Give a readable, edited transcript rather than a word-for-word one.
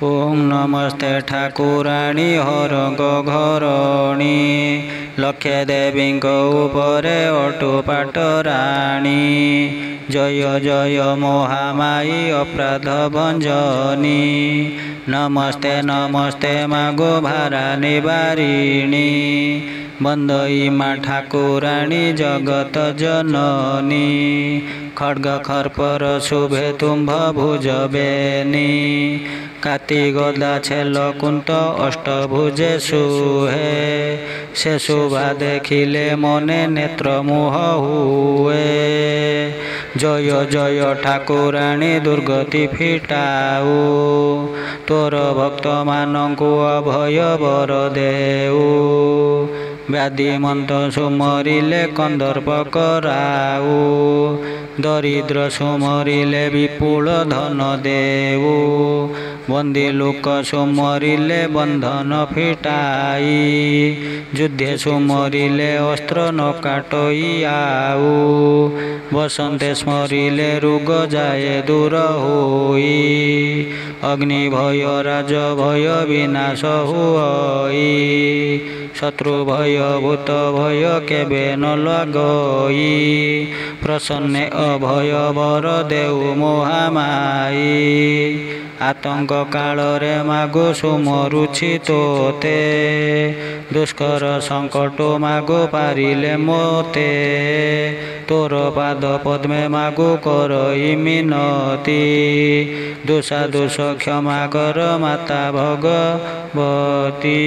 ओं नमस्ते ठाकुराणी हरंग घरणी लक्षे देवी उपरे अटुपाट राणी जय जय महामाई अपराध भंजनी नमस्ते नमस्ते मागो भारा निवारिणी बंदई मा ठाकुराणी जगत जननी खड्ग खर्पर शुभे तुम्भ भुज बेनी काती गदा छेल कुंत अष्टभुजे सुहे से शोभा देखिले मने नेत्र मोह हुए जय जय ठाकुराणी दुर्गति फिटाऊ तोर भक्त मानंकु अभय बर देऊ व्याधि मंत सुमरिले कंदर्प कराऊ दरिद्र सुमरिले विपुल धन देऊ बंदी लोक सुमरिले बंधन फिटाई युद्धे सुमरिले अस्त्र न काटई आऊ बसंते स्मरिले रोग जाए दूर होई अग्नि भय राज भय विनाश हुई शत्रु भय भूत भय केबे न लगई प्रसन्ने अभय बर देऊ महामाई आतंक काल रे मागो सुमरुछि तोते दुष्कर संकट मागो पारिले मोते तोर पाद पद्मे मागो करई मिनती दोषा दोष क्षमा कर माता भगवती।